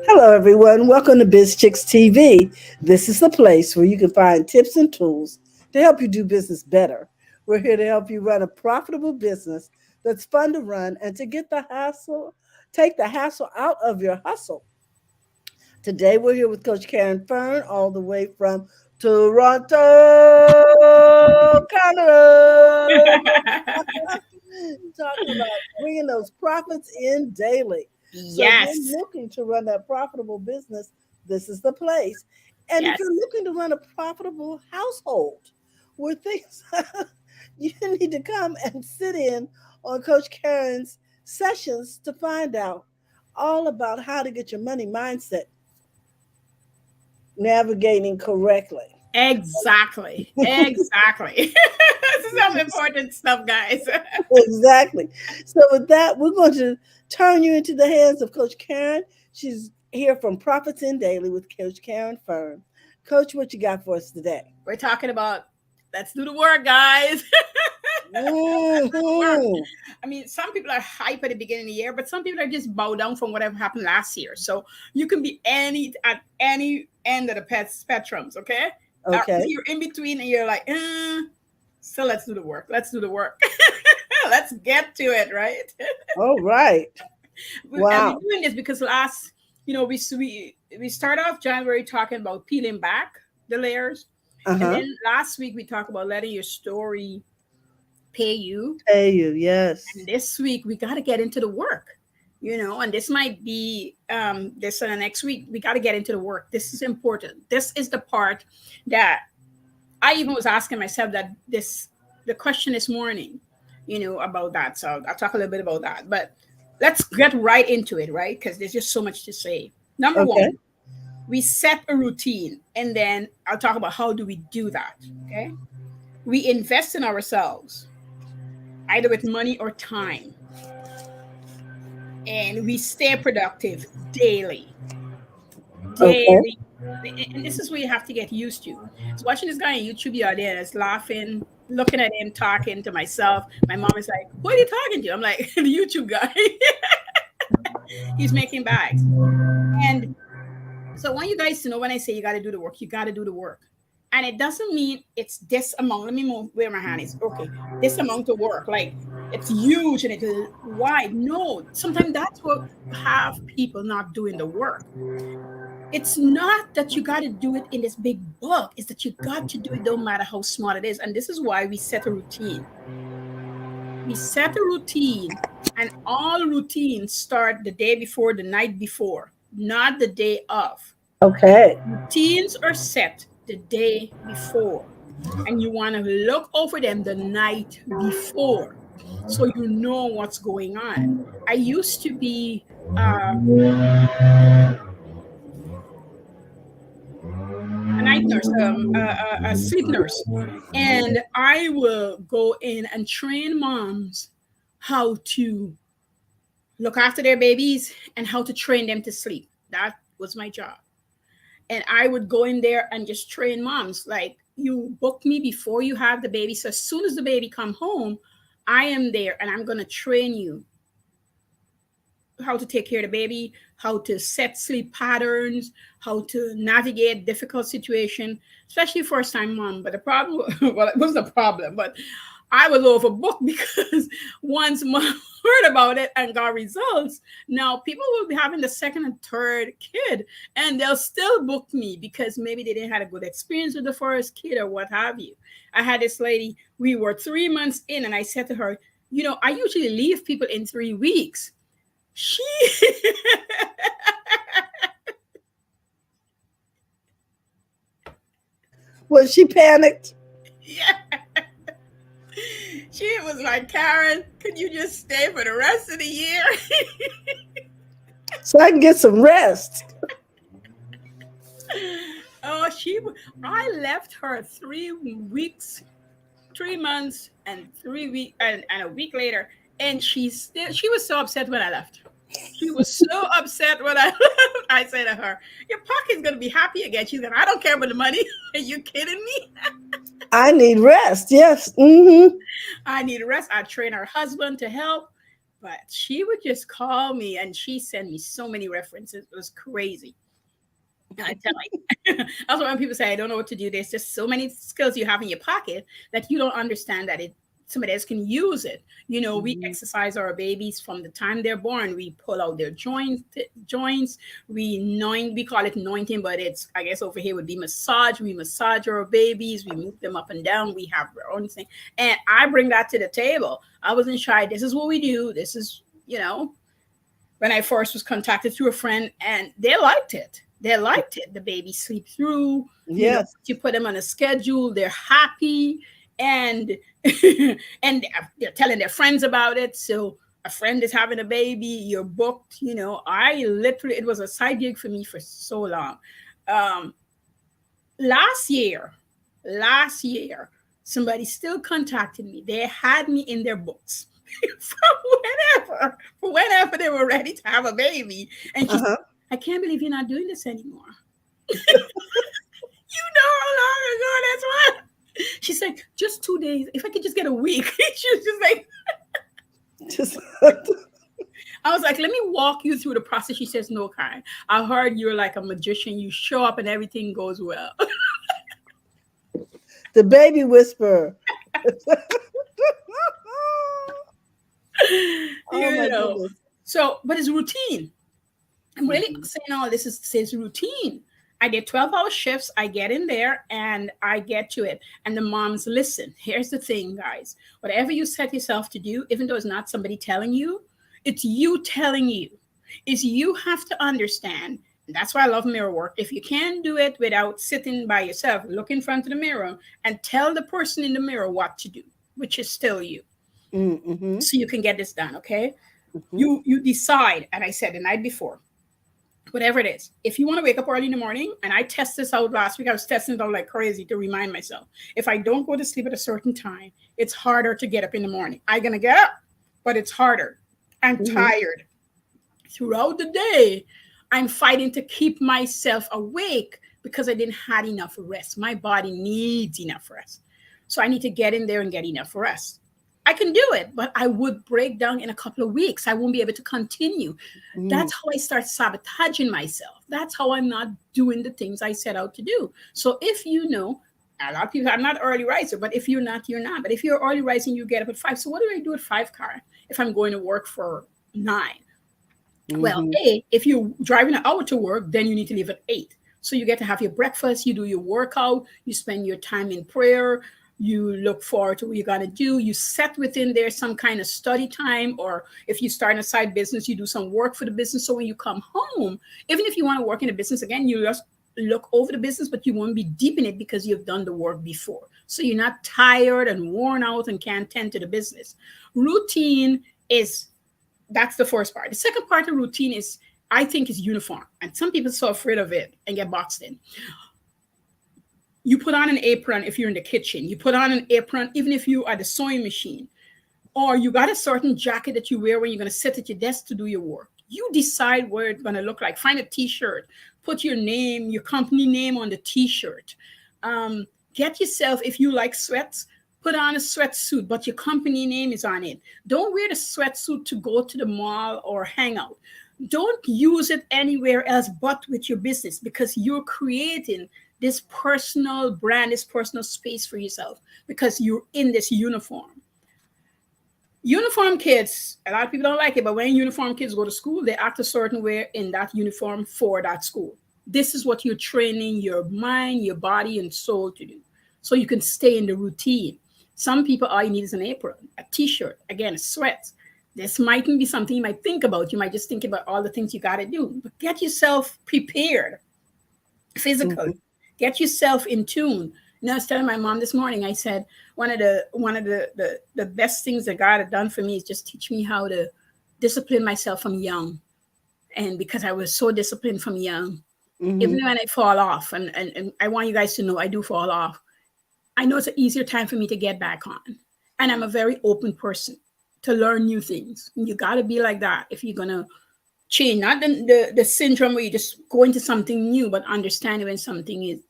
Hello, everyone. Welcome to BizChicks TV. This is the place where you can find tips and tools to help you do business better. We're here to help you run a profitable business that's fun to run and to take the hassle out of your hustle. Today, we're here with Coach Caren Fern, all the way from Toronto, Canada, talking about bringing those profits in daily. So if Yes. you're looking to run that profitable business, this is the place. And if Yes. you're looking to run a profitable household where things you need to come and sit in on Coach Karen's sessions to find out all about how to get your money mindset navigating correctly. Exactly. Exactly. This is some important stuff, guys. Exactly. So with that, we're going to turn you into the hands of Coach Caren. She's here from Profits in Daily with Coach Caren Fern. Coach, what you got for us today? We're talking about let's do the work, guys. Let's do the work. Mm-hmm. I mean, some people are hype at the beginning of the year, but some people are just bow down from whatever happened last year. So you can be at any end of the spectrums, okay? Or Okay. you're in between and you're like, so let's do the work. Let's do the work. Let's get to it, right? All right. And we're Wow. doing this because we start off January talking about peeling back the layers, and Uh-huh. then last week we talked about letting your story pay you, Hey you, yes. and this week we got to get into the work. And this might be this and the next week we got to get into the work. This is important. This is the part that I even was asking myself the question this morning, about that. So I'll talk a little bit about that. But let's get right into it, right? Because there's just so much to say. Number Okay. one, we set a routine, and then I'll talk about how do we do that. Okay. We invest in ourselves, either with money or time. And we stay productive daily. Okay. Daily. And this is where you have to get used to. I was watching this guy on YouTube the other day, and I was laughing, looking at him, talking to myself. My mom is like, "Who are you talking to?" I'm like, "The YouTube guy." He's making bags. And so I want you guys to know when I say you got to do the work, you got to do the work. And it doesn't mean it's this amount. Let me move where my hand is. Okay. This amount of work. Like it's huge and it's wide. No, sometimes that's what have people not doing the work. It's not that you got to do it in this big bulk. It's that you got to do it no matter how small it is. And this is why we set a routine. We set a routine, and all routines start the day before, the night before, not the day of. Okay. Routines are set the day before, and you want to look over them the night before so you know what's going on. I used to be uh, a night nurse, a sleep nurse, and I will go in and train moms how to look after their babies and how to train them to sleep. That was my job. And I would go in there and just train moms. Like you book me before you have the baby. So as soon as the baby come home, I am there and I'm going to train you how to take care of the baby, how to set sleep patterns, how to navigate difficult situation, especially first time mom. But the problem, well, it wasn't a problem, but I was overbooked because once mom heard about it and got results, now people will be having the second and third kid and they'll still book me because maybe they didn't have a good experience with the first kid or what have you. I had this lady, we were 3 months in, and I said to her, I usually leave people in 3 weeks. She Was she panicked? yeah, she was like, Caren, could you just stay for the rest of the year? So I can get some rest. Oh, I left her 3 weeks, 3 months, and 3 weeks, and a week later, and she was so upset when I left. She was so upset when I I said to her, "Your pocket's gonna be happy again." She's like, "I don't care about the money. Are you kidding me? I need rest. Yes. Mm-hmm. I need rest." I train her husband to help. But she would just call me and she sent me so many references. It was crazy. I tell you, that's why when people say I don't know what to do, there's just so many skills you have in your pocket that you don't understand that it somebody else can use it. You know, we Mhm. exercise our babies from the time they're born. We pull out their joints. We call it anointing, but it's I guess over here would be massage. We massage our babies. We move them up and down. We have our own thing, and I bring that to the table. I wasn't shy. This is what we do. This is when I first was contacted through a friend, and they liked it. They liked it. The baby sleep through. Yes. You put them on a schedule. They're happy, and and they're telling their friends about it. So a friend is having a baby. You're booked. I literally it was a side gig for me for so long. Um, last year, last year, somebody still contacted me. They had me in their books for whenever they were ready to have a baby. And she said, Uh-huh. I can't believe you're not doing this anymore. How long ago that's what? She said, just 2 days. If I could just get a week. She was just like, Just I was like, let me walk you through the process. She says, no, Caren. I heard you're like a magician. You show up and everything goes well. the baby whisperer. Oh you my know. goodness. So, but it's routine. I'm really Mhm. saying all this is to say it's routine. I get 12-hour shifts. I get in there and I get to it. And the moms listen. Here's the thing, guys. Whatever you set yourself to do, even though it's not somebody telling you, it's you telling you. Is you have to understand. And that's why I love mirror work. If you can't do it without sitting by yourself, look in front of the mirror and tell the person in the mirror what to do, which is still you. Mm-hmm. So you can get this done, okay? Mm-hmm. You decide, and I said the night before, whatever it is. If you want to wake up early in the morning, and I test this out last week, I was testing it out like crazy to remind myself. If I don't go to sleep at a certain time, it's harder to get up in the morning. I'm gonna get up, but it's harder. I'm Mm-hmm. tired. Throughout the day, I'm fighting to keep myself awake because I didn't have enough rest. My body needs enough rest. So I need to get in there and get enough rest. I can do it, but I would break down in a couple of weeks. I won't be able to continue. Mm-hmm. That's how I start sabotaging myself. That's how I'm not doing the things I set out to do. So if a lot of people are not early riser, but if you're not, you're not. But if you're early rising, you get up at 5. So what do I do at 5, car if I'm going to work for 9? Well, Mm-hmm. if you're driving an hour to work, then you need to leave at 8. So you get to have your breakfast, you do your workout, you spend your time in prayer, you look forward to what you're going to do, you set within there some kind of study time, or if you start a side business, you do some work for the business. So when you come home, even if you want to work in a business again, you just look over the business, but you won't be deep in it because you've done the work before. So you're not tired and worn out and can't tend to the business. Routine is that's the first part. The second part of routine is, I think, is uniform. And some people are so afraid of it and get boxed in. You put on an apron if you're in the kitchen. You put on an apron even if you are the sewing machine. Or you got a certain jacket that you wear when you're going to sit at your desk to do your work. You decide what it's going to look like. Find a t-shirt. Put your name, your company name on the t-shirt. Get yourself, if you like sweats, put on a sweatsuit, but your company name is on it. Don't wear the sweatsuit to go to the mall or hang out. Don't use it anywhere else but with your business, because you're creating this personal brand, this personal space for yourself because you're in this uniform. Uniform kids, a lot of people don't like it, but when uniform kids go to school, they act a certain way in that uniform for that school. This is what you're training your mind, your body, and soul to do. So you can stay in the routine. Some people, all you need is an apron, a t-shirt, again, a sweat. This mightn't be something you might think about. You might just think about all the things you got to do, but get yourself prepared physically. Mm-hmm. Get yourself in tune. I was telling my mom this morning, I said, one of the best things that God had done for me is just teach me how to discipline myself from young. And because I was so disciplined from young, even Mm-hmm. when I fall off, and I want you guys to know I do fall off, I know it's an easier time for me to get back on. And I'm a very open person to learn new things. And you got to be like that if you're going to change, not the syndrome where you just go into something new, but understanding when something is,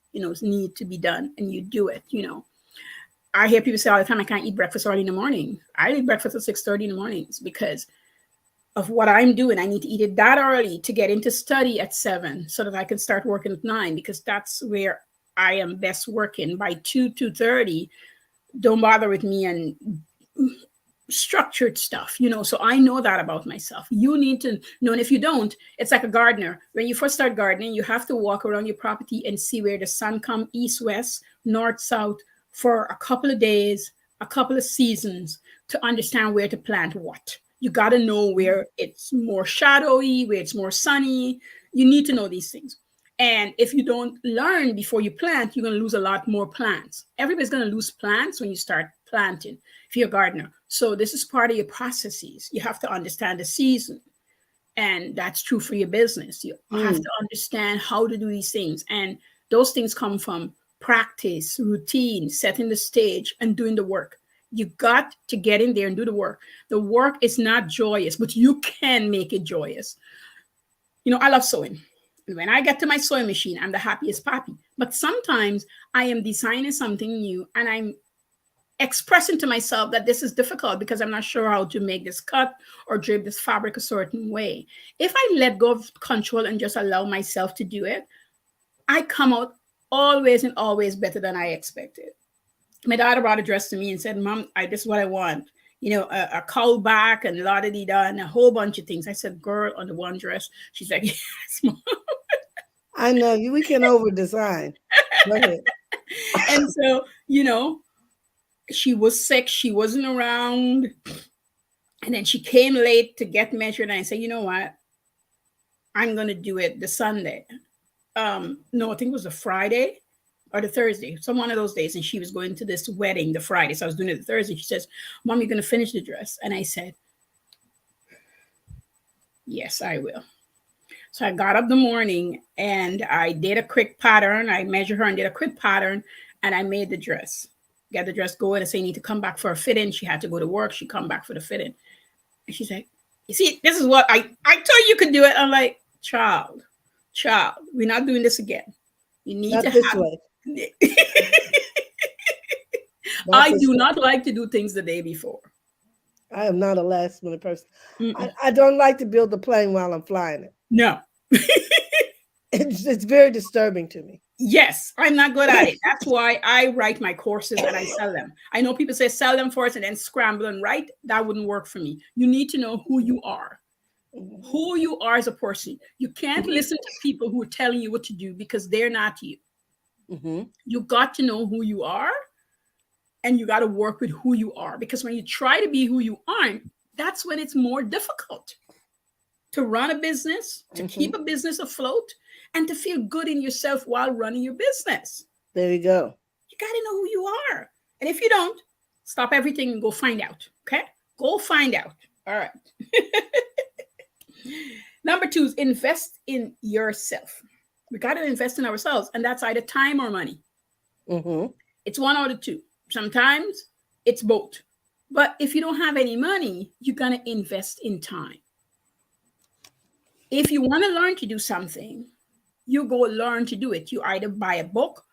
need to be done and you do it. I hear people say all the time, I can't eat breakfast early in the morning. I eat breakfast at 6:30 in the mornings because of what I'm doing. I need to eat it that early to get into study at 7 so that I can start working at 9, because that's where I am best working. By 2:30, don't bother with me and structured stuff, so I know that about myself. You need to know. And if you don't, it's like a gardener. When you first start gardening, you have to walk around your property and see where the sun come east, west, north, south for a couple of days, a couple of seasons, to understand where to plant what. You got to know where it's more shadowy, where it's more sunny. You need to know these things. And if you don't learn before you plant, you're going to lose a lot more plants. Everybody's going to lose plants when you start planting, if you're a gardener. So this is part of your processes. You have to understand the season. And that's true for your business. You have to understand how to do these things. And those things come from practice, routine, setting the stage, and doing the work. You got to get in there and do the work. The work is not joyous, but you can make it joyous. I love sewing. When I get to my sewing machine, I'm the happiest pappy. But sometimes I am designing something new and I'm expressing to myself that this is difficult because I'm not sure how to make this cut or drape this fabric a certain way. If I let go of control and just allow myself to do it, I come out always and always better than I expected. My daughter brought a dress to me and said, Mom, this is what I want. A cowl back and la-da-dee-da and a whole bunch of things. I said, girl, on the one dress. She's like, yes, Mom. I know you. We can over design. Go ahead. And so, she was sick. She wasn't around. And then she came late to get measured. And I said, you know what? I'm going to do it the Sunday. No, I think it was the Friday or the Thursday. Some one of those days. And she was going to this wedding the Friday. So I was doing it the Thursday. She says, Mom, you're going to finish the dress. And I said, yes, I will. So I got up the morning and I did a quick pattern. I measured her and did a quick pattern and I made the dress. Got the dress going and say, you need to come back for a fit-in. She had to go to work. She come back for the fit-in. And she's like, you see, this is what I told you could do it. I'm like, child, we're not doing this again. You need not to this have way. I do not like to do things the day before. I am not a last minute person. I don't like to build the plane while I'm flying it. No. It's very disturbing to me. Yes, I'm not good at it. That's why I write my courses and I sell them. I know people say sell them first and then scramble and write. That wouldn't work for me. You need to know who you are. Who you are as a person. You can't listen to people who are telling you what to do because they're not you. You got to know who you are and you got to work with who you are, because when you try to be who you aren't, that's when it's more difficult to run a business, to keep a business afloat, and to feel good in yourself while running your business. There you go. You got to know who you are. And if you don't, stop everything and go find out. Okay? Go find out. All right. Number 2 is invest in yourself. We got to invest in ourselves. And that's either time or money. It's one or the two. Sometimes it's both. But if you don't have any money, you're going to invest in time. If you want to learn to do something, you go learn to do it. You either buy a book,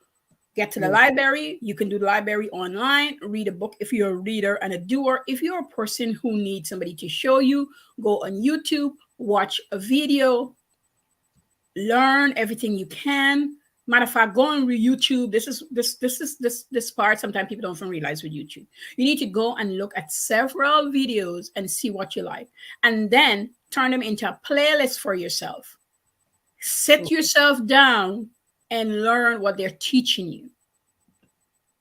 get to the library. You can do the library online, read a book if you're a reader and a doer. If you're a person who needs somebody to show you, go on YouTube, watch a video, learn everything you can. Matter of fact, go on YouTube. This part sometimes people don't even realize with YouTube. You need to go and look at several videos and see what you like, and then turn them into a playlist for yourself. Sit yourself down and learn what they're teaching you.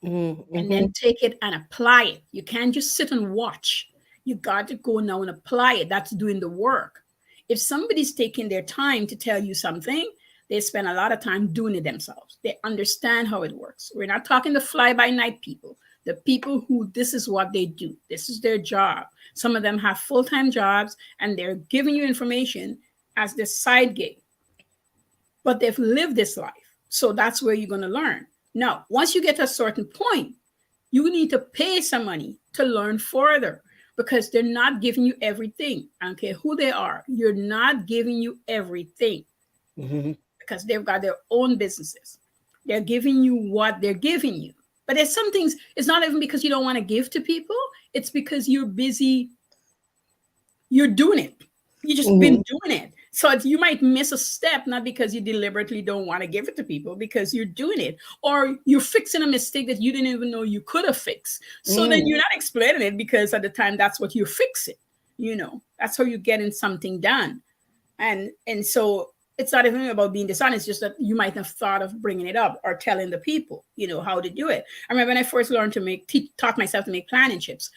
And then take it and apply it. You can't just sit and watch. You got to go now and apply it. That's doing the work. If somebody's taking their time to tell you something, they spend a lot of time doing it themselves. They understand how it works. We're not talking the fly-by-night people. The people who this is what they do. This is their job. Some of them have full-time jobs and they're giving you information as their side gig. But they've lived this life. So that's where you're going to learn. Now, once you get to a certain point, you need to pay some money to learn further, because they're not giving you everything. I don't care who they are. You're not giving you everything because they've got their own businesses. They're giving you what they're giving you. But there's some things, it's not even because you don't want to give to people. It's because you're busy. You're doing it. You just been Mhm. doing it. So you might miss a step, not because you deliberately don't want to give it to people, because you're doing it, or you're fixing a mistake that you didn't even know you could have fixed. So then Mm. you're not explaining it because at the time that's what you're fixing. That's how you're getting something done. And so it's not even about being dishonest, just that you might have thought of bringing it up or telling the people, how to do it. I remember when I first learned to taught myself to make planting chips.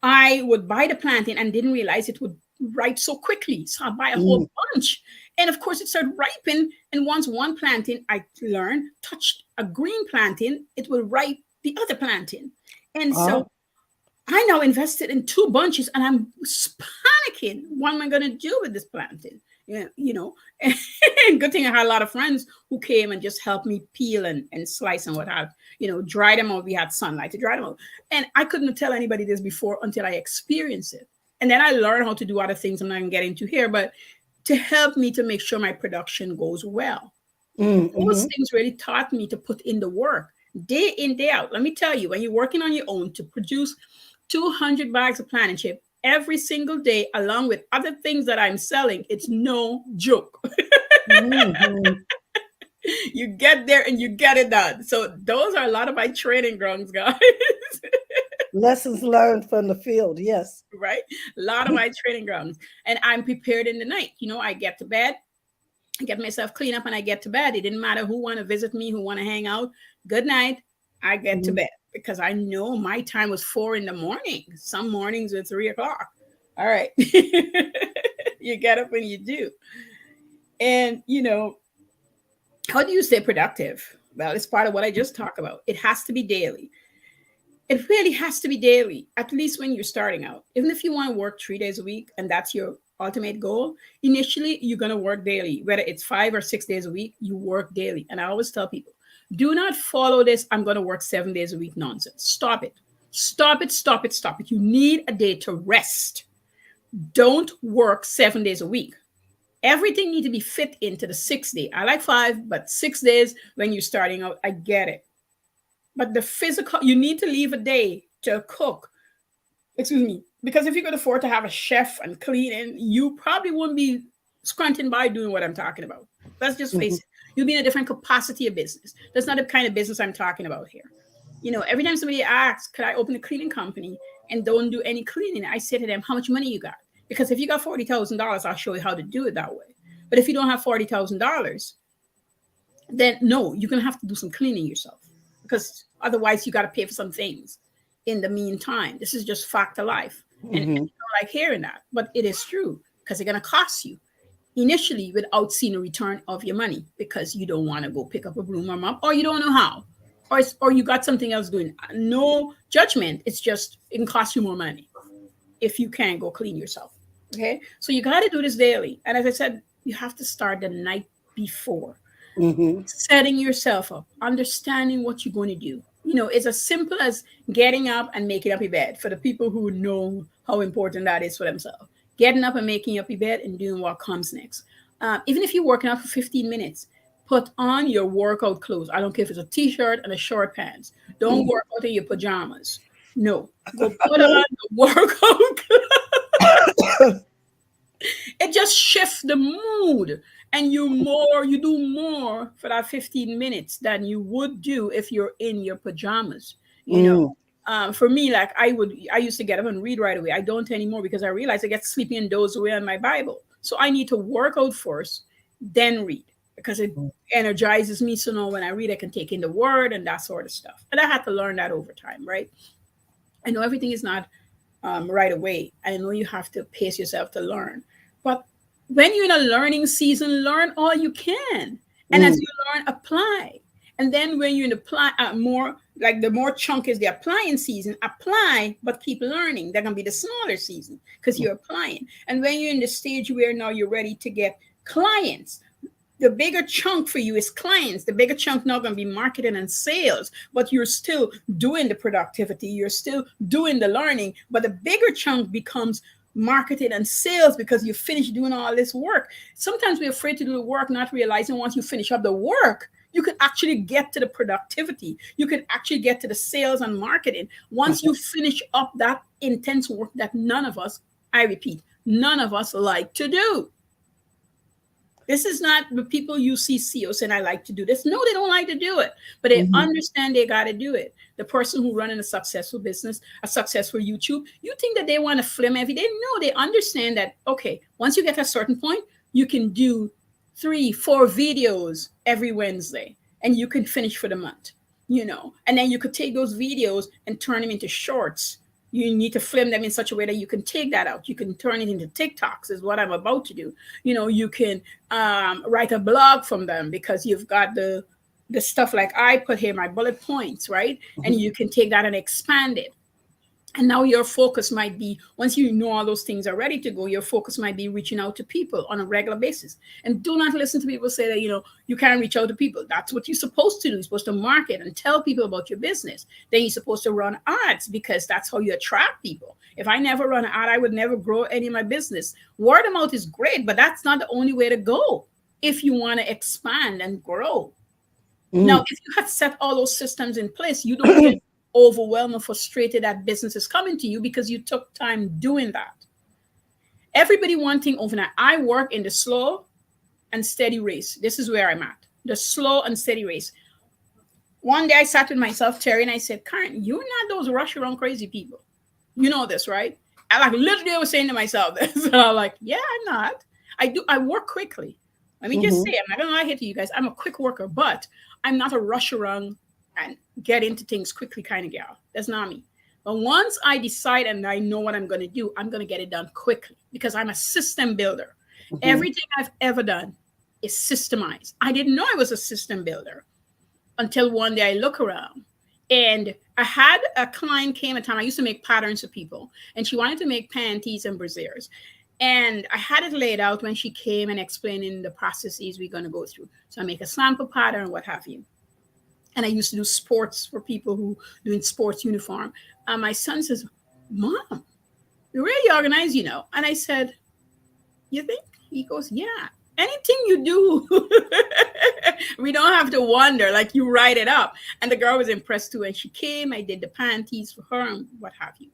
I would buy the planting and didn't realize it would ripe so quickly. So I'd buy a whole Mm. bunch. And of course, it started ripening. And once one planting, I learned, touched a green planting, it will ripe the other planting. And so Oh. I now invested in two bunches and I'm panicking. What am I going to do with this planting? And good thing I had a lot of friends who came and just helped me peel and slice and what have, dry them out. We had sunlight to dry them out. And I couldn't tell anybody this before until I experienced it. And then I learned how to do other things I'm not going to get into here, but to help me to make sure my production goes well. Mm. Those Mhm. things really taught me to put in the work day in, day out. Let me tell you, when you're working on your own to produce 200 bags of planning chip every single day, along with other things that I'm selling, it's no joke. Mhm. You get there and you get it done. So those are a lot of my training grounds, guys. Lessons learned from the field. Yes. Right? A lot of my training grounds. And I'm prepared in the night. I get to bed, I get myself clean up and I get to bed. It didn't matter who want to visit me, who want to hang out. Good night. I get to Mhm. bed because I know my time was 4 in the morning. Some mornings are 3 o'clock. All right. You get up and you do. And how do you stay productive? Well, it's part of what I just talked about. It has to be daily. It really has to be daily, at least when you're starting out. Even if you want to work 3 days a week and that's your ultimate goal, initially you're going to work daily. Whether it's 5 or 6 days a week, you work daily. And I always tell people, do not follow this I'm going to work 7 days a week nonsense. Stop it. Stop it, stop it, stop it. You need a day to rest. Don't work 7 days a week. Everything needs to be fit into the 6 day. I like 5, but 6 days when you're starting out, I get it. But the physical, you need to leave a day to cook. Excuse me. Because if you could afford to have a chef and clean, and you probably wouldn't be scrunting by doing what I'm talking about. Let's just Mhm. face it. You'll be in a different capacity of business. That's not the kind of business I'm talking about here. Every time somebody asks, could I open a cleaning company and don't do any cleaning? I say to them, how much money you got? Because if you got $40,000, I'll show you how to do it that way. But if you don't have $40,000, then no, you're gonna have to do some cleaning yourself because otherwise you got to pay for some things in the meantime. This is just fact of life, and Mhm. you don't like hearing that, but it is true because it's gonna cost you initially without seeing a return of your money because you don't want to go pick up a broom or mop, or you don't know how, or you got something else doing. No judgment. It's just it can cost you more money if you can't go clean yourself. Okay, so you got to do this daily, and as I said, you have to start the night before, Mhm. setting yourself up, understanding what you're going to do. It's as simple as getting up and making up your bed for the people who know how important that is for themselves. Getting up and making up your bed and doing what comes next. Even if you're working out for 15 minutes, put on your workout clothes. I don't care if it's a t-shirt and a short pants. Don't work out in your pajamas. No, go put on the workout. It just shifts the mood, and you do more for that 15 minutes than you would do if you're in your pajamas you know Mm. for me, like I used to get up and read right away. I don't anymore because I realize I get sleepy and doze away on my Bible. So I need to work out first, then read, because it energizes me. So now when I read, I can take in the word and that sort of stuff. And I had to learn that over time, right? I know everything is not right away. I know you have to pace yourself to learn. But when you're in a learning season, learn all you can. And as Mm. you learn, apply. And then when you're in apply more, like the more chunk is the applying season, apply, but keep learning. That can be the smaller season because you're applying. And when you're in the stage where now you're ready to get clients, the bigger chunk for you is clients. The bigger chunk not going to be marketing and sales, but you're still doing the productivity. You're still doing the learning, but the bigger chunk becomes marketing and sales because you finish doing all this work. Sometimes we're afraid to do the work, not realizing once you finish up the work, you can actually get to the productivity. You can actually get to the sales and marketing once you finish up that intense work that none of us, I repeat, none of us like to do. This is not the people you see CEOs saying, I like to do this. No, they don't like to do it, but they Mm-hmm. understand they got to do it. The person who running a successful business, a successful YouTube, you think that they want to film every day? No, they understand that, okay, once you get to a certain point, you can do 3, 4 videos every Wednesday and you can finish for the month, and then you could take those videos and turn them into shorts. You need to film them in such a way that you can take that out. You can turn it into TikToks, is what I'm about to do. You can write a blog from them because you've got the stuff like I put here, my bullet points, right? And you can take that and expand it. And now your focus might be, once you know all those things are ready to go, your focus might be reaching out to people on a regular basis. And do not listen to people say that, you can't reach out to people. That's what you're supposed to do. You're supposed to market and tell people about your business. Then you're supposed to run ads because that's how you attract people. If I never run an ad, I would never grow any of my business. Word of mouth is great, but that's not the only way to go if you want to expand and grow. Now, if you have set all those systems in place, you don't get overwhelmed or frustrated that business is coming to you because you took time doing that. Everybody one thing overnight. I work in the slow and steady race. This is where I'm at. The slow and steady race. One day I sat with myself, Terry, and I said, Caren, you're not those rush around crazy people. You know this, right? I literally was saying to myself this. And I'm like, yeah, I'm not. I work quickly. Let me just say, I'm not gonna lie here to you guys. I'm a quick worker, but I'm not a rush around and get into things quickly kind of gal. That's not me. But once I decide and I know what I'm going to do, I'm going to get it done quickly because I'm a system builder. Everything I've ever done is systemized. I didn't know I was a system builder until one day I look around and I had a client came a time. I used to make patterns for people and she wanted to make panties and brassieres. And I had it laid out when she came and explaining the processes we're going to go through. So I make a sample pattern, what have you. And I used to do sports for people who doing sports uniform. And my son says, Mom, you're really organized, And I said, you think? He goes, yeah. Anything you do, we don't have to wonder. Like you write it up. And the girl was impressed too. And she came, I did the panties for her and what have you.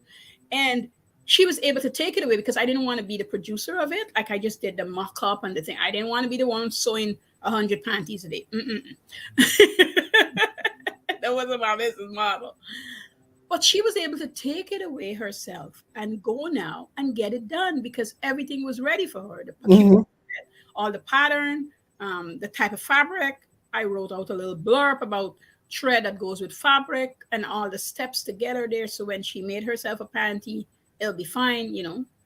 And she was able to take it away because I didn't want to be the producer of it. Like I just did the mock up and the thing. I didn't want to be the one sewing 100 panties a day. That wasn't my business model. But she was able to take it away herself and go now and get it done because everything was ready for her. All the pattern, the type of fabric. I wrote out a little blurb about thread that goes with fabric and all the steps to get her there. So when she made herself a panty, it'll be fine,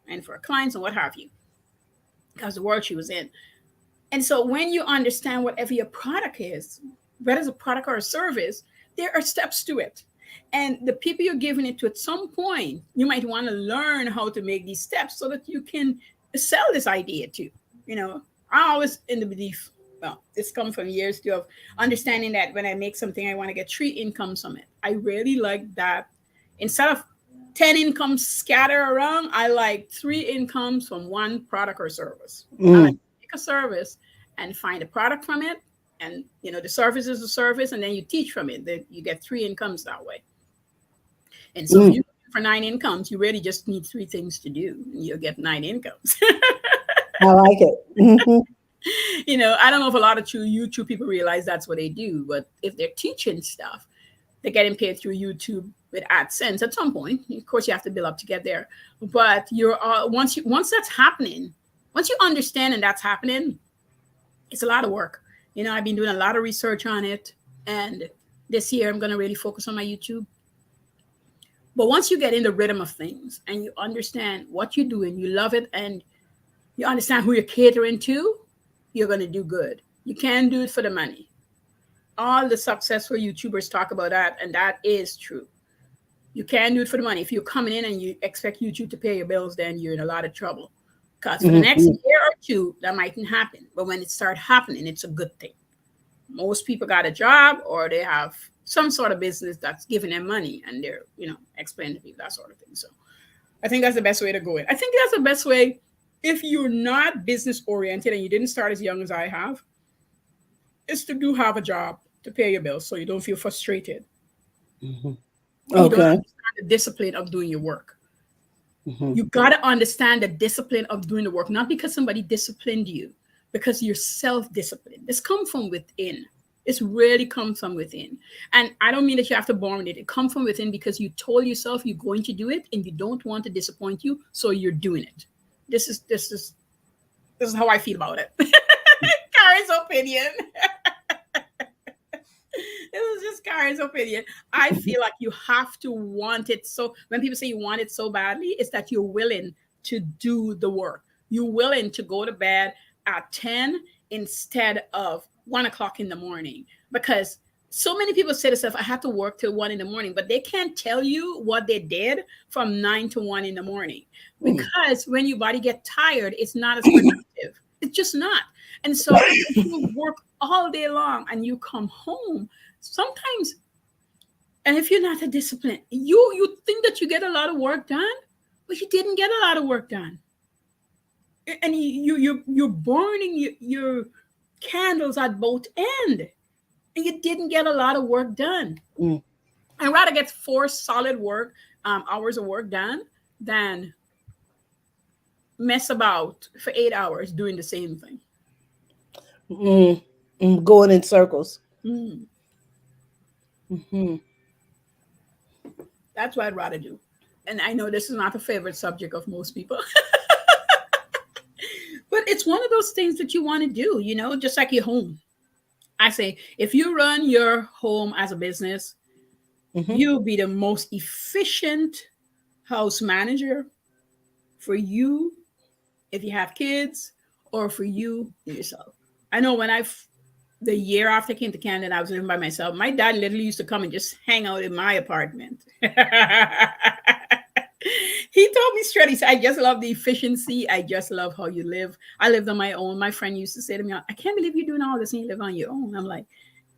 and for her clients and what have you, because the world she was in. And so when you understand whatever your product is, whether it's a product or a service, there are steps to it. And the people you're giving it to at some point, you might want to learn how to make these steps so that you can sell this idea to. I always in the belief, well, this comes from years too of understanding that when I make something, I want to get 3 incomes from it. I really like that. Instead of 10 incomes scatter around, I like 3 incomes from one product or service. I like to pick a service and find a product from it. And, the service is a service, and then you teach from it. That you get 3 incomes that way. And so if you for 9 incomes, you really just need 3 things to do, and you'll get 9 incomes. I like it. I don't know if a lot of true YouTube people realize that's what they do, but if they're teaching stuff, they're getting paid through YouTube with AdSense at some point. Of course, you have to build up to get there. But you're once that's happening, once you understand and that's happening, it's a lot of work. I've been doing a lot of research on it, and this year I'm going to really focus on my YouTube. But once you get in the rhythm of things and you understand what you're doing, you love it, and you understand who you're catering to, you're going to do good. You can't do it for the money. All the successful YouTubers talk about that, and that is true. You can't do it for the money. If you're coming in and you expect YouTube to pay your bills, then you're in a lot of trouble. Because for the next year or 2, that mightn't happen. But when it starts happening, it's a good thing. Most people got a job or they have some sort of business that's giving them money and they're, explaining to people, that sort of thing. So I think that's the best way to go in. I think that's the best way if you're not business oriented and you didn't start as young as I have, is to have a job to pay your bills so you don't feel frustrated. Okay. You don't understand the discipline of doing your work. Mm-hmm. You got to understand the discipline of doing the work, not because somebody disciplined you, because you're self-disciplined. This comes from within. It's really comes from within. And I don't mean that you have to born it. It comes from within because you told yourself you're going to do it and you don't want to disappoint you, so you're doing it. This is how I feel about it. Karen's opinion. This is just Karen's opinion. I feel like you have to want it. So when people say you want it so badly, it's that you're willing to do the work. You're willing to go to bed at 10 instead of 1 o'clock in the morning. Because so many people say to themselves, I have to work till 1 in the morning, but they can't tell you what they did from 9 to 1 in the morning. Because when your body gets tired, it's not as productive. It's just not. And so if you work all day long and you come home, sometimes, and if you're not a discipline, you think that you get a lot of work done, but you didn't get a lot of work done. And you're burning your candles at both ends, and you didn't get a lot of work done. I'd rather get 4 solid work hours of work done than mess about for 8 hours doing the same thing. Going in circles. Mm. Mm-hmm. That's what I'd rather do. And I know this is not a favorite subject of most people. But it's one of those things that you want to do, just like your home. I say, if you run your home as a business, you'll be the most efficient house manager for you if you have kids or for you yourself. I know the year after I came to Canada, I was living by myself. My dad literally used to come and just hang out in my apartment. He told me straight, he said, I just love the efficiency. I just love how you live. I lived on my own. My friend used to say to me, I can't believe you're doing all this and you live on your own. I'm like,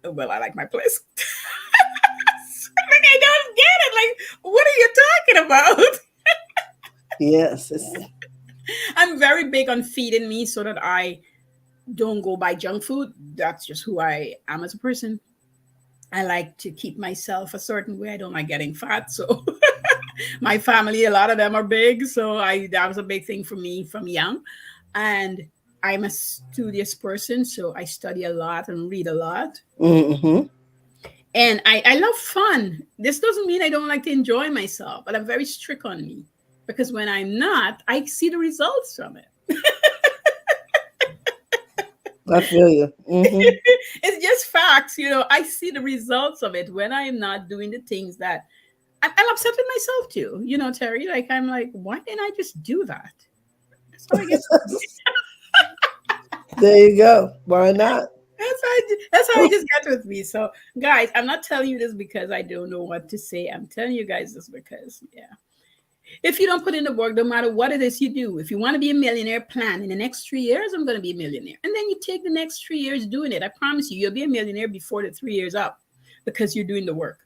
well, I like my place. Like, I don't get it. Like, what are you talking about? Yes. I'm very big on feeding me so that I don't go buy junk food. That's just who I am as a person. I like to keep myself a certain way. I don't like getting fat. So my family, a lot of them are big. So that was a big thing for me from young. And I'm a studious person. So I study a lot and read a lot. Mm-hmm. And I love fun. This doesn't mean I don't like to enjoy myself, but I'm very strict on me. Because when I'm not, I see the results from it. I feel you. Mm-hmm. It's just facts, I see the results of it when I am not doing the things that I'm upset with myself too, Terry. Like, I'm like, why didn't I just do that? That's how I get. There you go. Why not? That's how it just got with me. So, guys, I'm not telling you this because I don't know what to say. I'm telling you guys this because, if you don't put in the work, no matter what it is you do, if you want to be a millionaire, plan in the next 3 years, I'm going to be a millionaire. And then you take the next 3 years doing it. I promise you'll be a millionaire before the 3 years up because you're doing the work.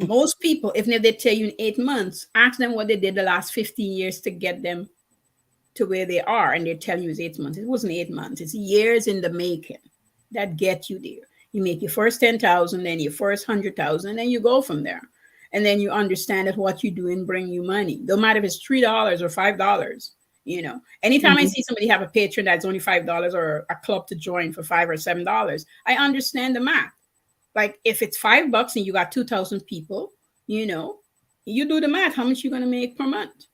Most people, if they tell you in 8 months, ask them what they did the last 15 years to get them to where they are. And they're telling you it's 8 months. It wasn't 8 months. It's years in the making that get you there. You make your first 10,000, then your first 100,000, and then you go from there. And then you understand that what you do and bring you money. No matter if it's $3 or $5, Anytime I see somebody have a patron that's only $5 or a club to join for $5 or $7, I understand the math. Like, if it's $5 and you got 2,000 people, you do the math. How much you're going to make per month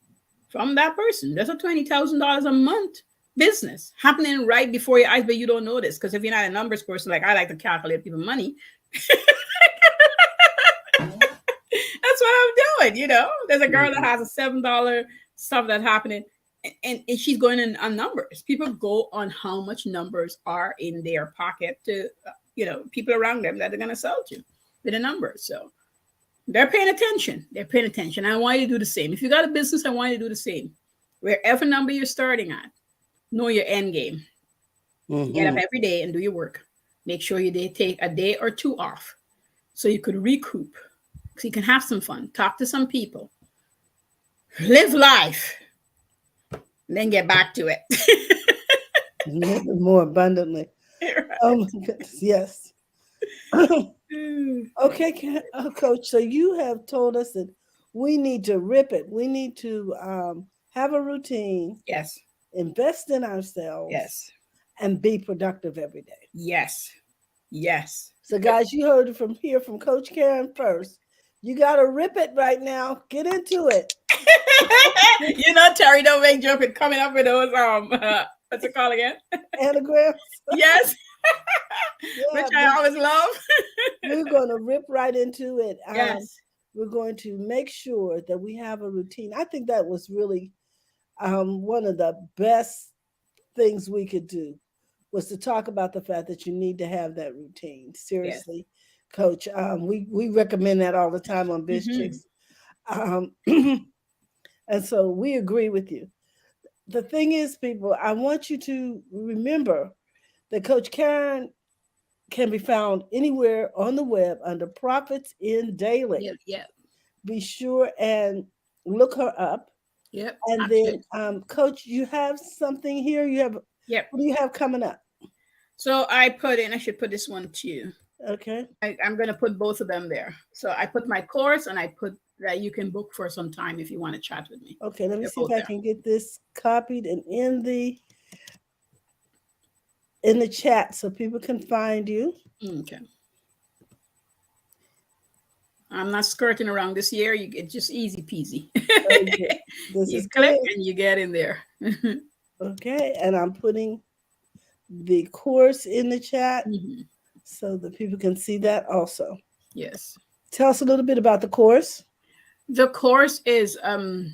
from that person? That's a $20,000 a month business happening right before your eyes, but you don't notice because if you're not a numbers person, like I like to calculate people money. That's what I'm doing, There's a girl that has a $7 stuff that's happening, and she's going in on numbers. People go on how much numbers are in their pocket to, people around them that they're going to sell to with the numbers. So they're paying attention. I want you to do the same. If you got a business, I want you to do the same. Wherever number you're starting at, know your end game. Mm-hmm. Get up every day and do your work. Make sure you take a day or 2 off so you could recoup. So you can have some fun, talk to some people, live life, and then get back to it. More abundantly. Right. Oh my goodness, yes. Okay, Coach. So you have told us that We need to rip it. We need to have a routine, Yes. invest in ourselves, Yes. and be productive every day. Yes. Yes. So, guys, you heard it from here from Coach Caren first. You got to rip it right now. Get into it. Terry don't make joke with coming up with those what's it called again? Anagrams. Yes, which Yeah, I always love. we're going to rip right into it. Yes. We're going to make sure that we have a routine. I think that was really one of the best things we could do was to talk about the fact that you need to have that routine. Yes. Seriously, Coach. We recommend that all the time on Hmm. BizChicks. Um, and so we agree with you. The thing is, people, I want you to remember that Coach Karen can be found anywhere on the web under Profits in Daily. Yep. Yep. Be sure and look her up. Yep. And then, Absolutely. Coach, you have something here. You have Yep. what do you have coming up? So I put in. I should put this one too. Okay. I'm going to put both of them there. So I put my course and I put that you can book for some time if you want to chat with me. Okay. Let me They're see if both I there. can get this copied and in the chat so people can find you. Okay. I'm not skirting around this year. You get just easy peasy. Okay. This You is click good. and you get in there. Okay. And I'm putting the course in the chat Mhm. so that people can see that also. Yes. Tell us a little bit about the course. The course is a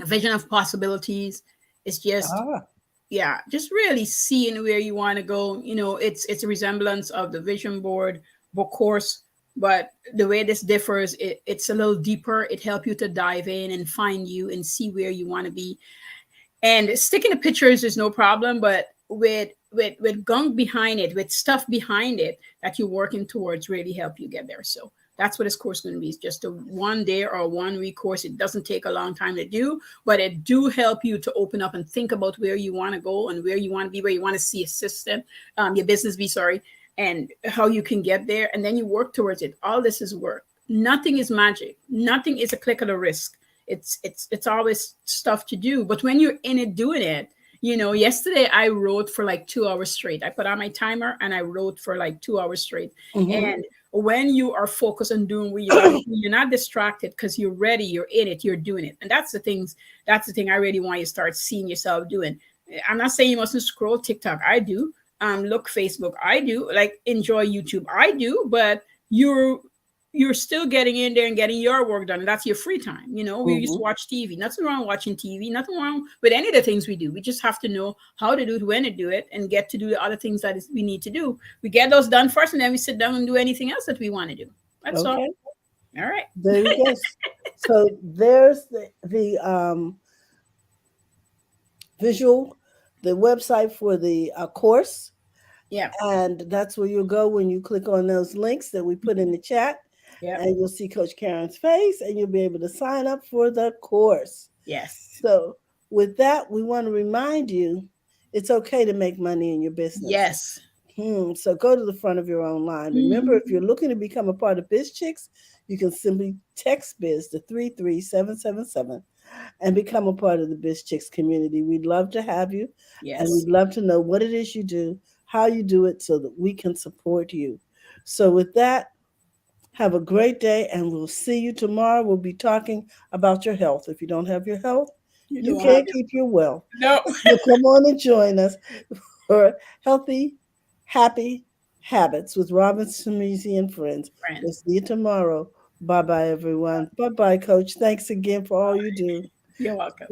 vision of possibilities. It's just Ah, yeah, just really seeing where you want to go. It's a resemblance of the vision book course, but the way this differs, it's a little deeper. It helps you to dive in and find you and see where you want to be. And sticking the pictures is no problem, but with gunk behind it, with stuff behind it that you're working towards, really help you get there. So that's what this course is going to be. It's just a 1 day or 1 week course. It doesn't take a long time to do, but it do help you to open up and think about where you want to go and where you want to be, where you want to see a system, your business be sorry, and how you can get there, and then you work towards it. All this is work. Nothing is magic. Nothing is a click of the wrist. It's always stuff to do, but when you're in it doing it, yesterday I wrote for like 2 hours straight. I put on my timer and I wrote for like 2 hours straight. mm-hmm. And when you are focused on doing what you got to do, you're not distracted because you're ready, you're in it, you're doing it. And that's the thing I really want you to start seeing yourself doing. I'm not saying you mustn't scroll TikTok. I do. Look Facebook. I do. Like enjoy YouTube. I do. But you're still getting in there and getting your work done. And that's your free time. We used to Mm-hmm. watch TV. Nothing wrong with watching TV. Nothing wrong with any of the things we do. We just have to know how to do it, when to do it, and get to do the other things we need to do. We get those done first, and then we sit down and do anything else that we want to do. That's all. Okay. All right. There you go. So there's the visual, the website for the course, Yeah. and that's where you'll go when you click on those links that we put in the chat, Yep. and you'll see Coach Karen's face, and you'll be able to sign up for the course. Yes. So, with that, we want to remind you it's okay to make money in your business. Yes. So go to the front of your own line. Remember, if you're looking to become a part of BizChicks, you can simply text Biz to 33777 and become a part of the BizChicks community. We'd love to have you, and Yes. we'd love to know what it is you do, how you do it, so that we can support you. So, with that, have a great day, and we'll see you tomorrow. We'll be talking about your health. If you don't have your health, You you don't have can't keep your wealth. no So come on and join us for Healthy, Happy Habits with Robinson Measy and friends. We'll friends. see you tomorrow. Bye bye, everyone. Bye bye, Coach. Thanks again for all you do. You're welcome.